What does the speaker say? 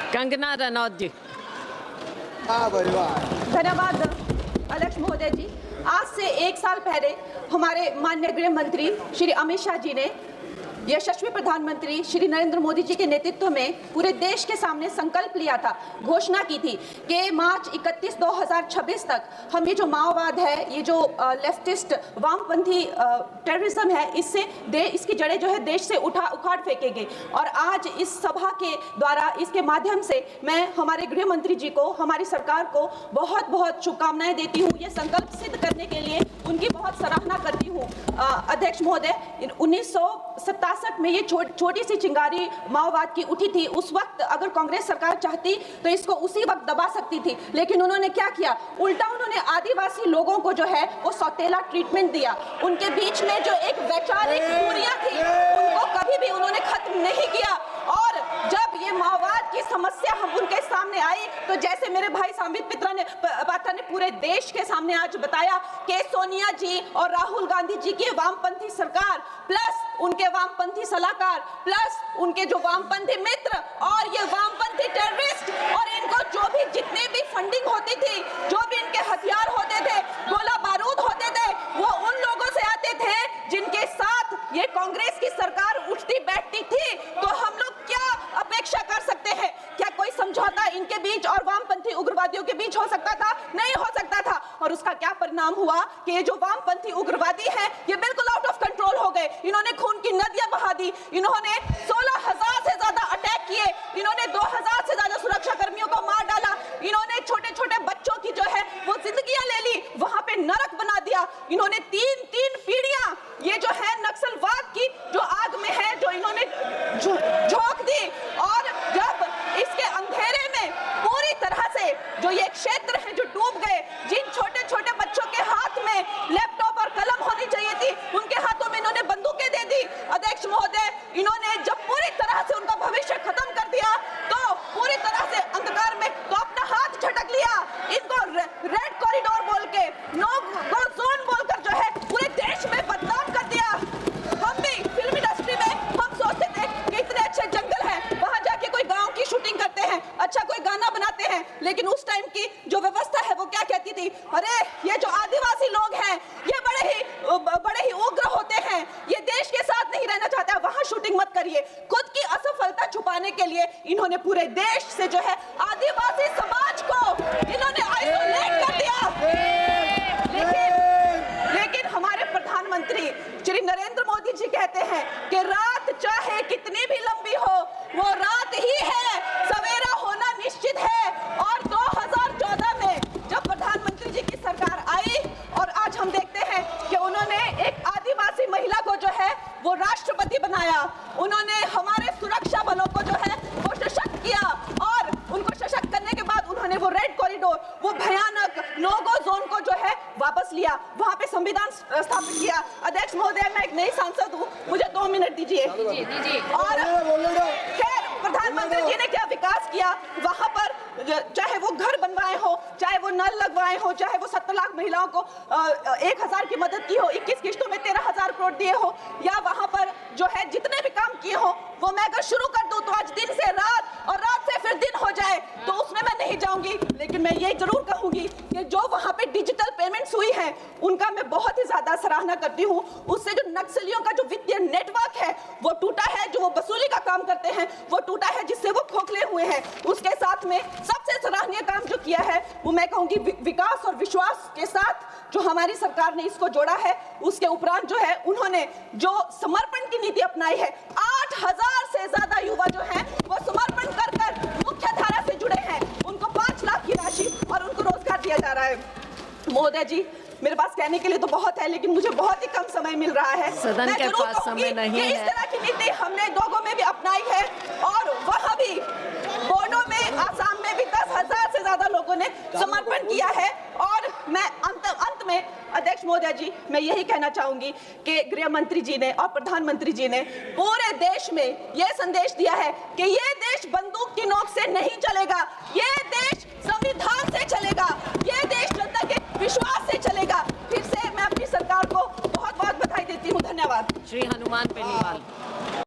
कंगना रनौत जी। धन्यवाद अध्यक्ष महोदय जी। आज से 1 साल पहले हमारे माननीय गृह मंत्री श्री अमित शाह जी ने यशस्वी प्रधानमंत्री श्री नरेंद्र मोदी जी के नेतृत्व में पूरे देश के सामने संकल्प लिया था, घोषणा की थी कि मार्च 31, 2026 तक हम ये जो माओवाद है, ये जो लेफ्टिस्ट वामपंथी टेररिज्म है, इसकी जड़ें जो है देश से उखाड़ फेंकेंगे। और आज इस सभा के द्वारा, इसके माध्यम से मैं हमारे गृह मंत्री जी को, हमारी सरकार को बहुत बहुत शुभकामनाएं देती हूँ। ये संकल्प सिद्ध करने के लिए उनकी बहुत सराहना करती हूँ। अध्यक्ष महोदय, 1967 में ये छोटी सी चिंगारी माओवाद की उठी थी। उस वक्त अगर कांग्रेस सरकार चाहती तो इसको उसी वक्त दबा सकती थी, लेकिन उन्होंने क्या किया, उल्टा उन्होंने आदिवासी लोगों को जो है वो सौतेला ट्रीटमेंट दिया। उनके बीच में जो एक वैचारिक दूरियां थी उनको कभी भी उन्होंने खत्म नहीं किया। और जब ये माओवाद की समस्या हम उनके सामने आई तो जैसे मेरे भाई सांबित पात्रा ने पूरे देश के सामने आज बताया कि सोनिया जी और राहुल गांधी जी की वामपंथी सरकार प्लस उनके वामपंथी सलाहकार प्लस उनके जो वामपंथी मित्र और ये वामपंथी टेररिस्ट और इनको जो भी जितने भी फंडिंग होती थी, जो भी इनके हथियार होते थे, गोला बारूद होते थे, वो उन लोगों से आते थे जिनके साथ ये कांग्रेस की सरकार उठती बैठती थी। तो हम लोग क्या अपेक्षा कर सकते हैं? क्या कोई समझौता इनके बीच और वामपंथी उग्रवादियों के बीच हो सकता था? नहीं हो सकता था। और उसका क्या परिणाम हुआ कि ये जो वामपंथी उग्रवादी हैं ये बिल्कुल आउट ऑफ कंट्रोल हो गए। इन्होंने खून की नदियां बहा दी, इन्होंने 16,000 से ज्यादा अटैक किए, इन्होंने 2,000 से ज्यादा सुरक्षा कर्मियों को मार डाला, इन्होंने छोटे छोटे बच्चों की जो है वो जिंदगियां ले ली, वहां पे नरक बना दिया। इन्होंने तीन पीढ़ियां ये जो है नक्सलवाद की जो आग में है जो इन्होंने झोंक दी। और जब इसके अंधेरे में पूरी तरह से जो ये क्षेत्र है जो डूब गए, जिन छोटे छोटे बच्चों के हाथ में लैपटॉप और कलम होनी चाहिए थी उनके हाथों में इन्होंने बंदूकें दे दी। अध्यक्ष महोदय, इन्होंने जब पूरी तरह से उनका भविष्य खत्म कर दिया तो पूरी तरह से अंधकार में तो अपना हाथ झटक लिया। इनको रेड कॉरिडोर बोल के, नो गो जोन बोलकर जो है पूरे देश में बदनाम कर दिया। हम भी फिल्म इंडस्ट्री में हम सोचते थे कि इतने अच्छे जंगल हैं, वहां जाके कोई गांव की शूटिंग करते हैं, अच्छा कोई गाना बनाते हैं, लेकिन उस टाइम की जो व्यवस्था है वो क्या कहती थी, अरे ये जो आदिवासी लोग हैं ये बड़े ही उग्र होते हैं, ये देश के साथ नहीं रहना चाहते, वहां शूटिंग मत करिए। खुद की असफलता छुपाने के लिए इन्होंने पूरे देश से जो है आदिवासी समाज को इन्होंने आइसोलेट कर दिया। लेकिन हमारे प्रधानमंत्री श्री नरेंद्र मोदी जी कहते हैं कि रात चाहे कितनी भी लंबी हो वो रात ही है, सवेरा होना निश्चित है। और 2014 में जब प्रधानमंत्री जी की सरकार आई और आज हम देखते हैं कि उन्होंने एक आदिवासी महिला को जो है वो राष्ट्रपति बनाया, उन्होंने हमारे सुरक्षा बलों को जो है वो सशक्त किया और उनको सशक्त करने के बाद उन्होंने वो रेड कॉरिडोर, वो भयानक नो गो जोन को जो है वापस लिया, वहां पे संविधान स्थापित किया। अध्यक्ष महोदय, मैं एक नई सांसद हूँ, मुझे 2 मिनट दीजिए। और खैर प्रधानमंत्री जी ने क्या विकास किया वहां पर, चाहे वो घर बनवाए हो, चाहे वो नल लगवाए हो, चाहे वो 70 लाख महिलाओं को 1,000 की मदद की हो, 21 किश्तों में 13,000 करोड़ दिए हो, या वहां पर जो है जितने भी काम किए हो वो मैं अगर शुरू कर दूं तो आज दिन से रात और रात से फिर दिन हो जाए तो उसमें मैं नहीं जाऊंगी। लेकिन मैं ये जरूर कहूंगी कि जो वहां पे डिजिटल पेमेंट्स हुई है उनका मैं बहुत ही ज्यादा सराहना करती हूँ। उससे जो नक्सलियों का जो वित्तीय नेटवर्क है वो टूटा है, जो वो वसूली का काम करते हैं वो टूटा है, जिससे वो खोखले हुए हैं। उसके साथ में सबसे सराहनीय काम जो किया है वो मैं कहूंगी विकास और विश्वास के साथ जो हमारी सरकार ने इसको जोड़ा है। उसके उपरांत जो है उन्होंने जो समर्पण की नीति अपनाई है, 8,000 से ज्यादा युवा जो हैं वो समर्पण कर मुख्य धारा से जुड़े हैं, उनको 5 लाख की राशि और उनको रोजगार दिया जा रहा है। महोदय जी, मेरे पास कहने के लिए तो बहुत है लेकिन मुझे बहुत ही कम समय मिल रहा है। सदन के पास समय नहीं है। इस तरह की नीति हमने दोगों में भी अपनाई है और वहां भी बोडो में, आसाम में भी 10,000 से ज्यादा लोगों ने समर्पण किया है। और मैं अंत में अध्यक्ष महोदय जी, मैं यही कहना चाहूंगी कि गृह मंत्री जी ने और प्रधानमंत्री जी ने पूरे देश में यह संदेश दिया है कि ये देश बंदूक की नोक से नहीं चलेगा, ये देश संविधान से चलेगा, ये देश जनता के विश्वास से चलेगा। फिर से मैं अपनी सरकार को बहुत बहुत बधाई देती हूँ। धन्यवाद। श्री हनुमान पेनीवाल।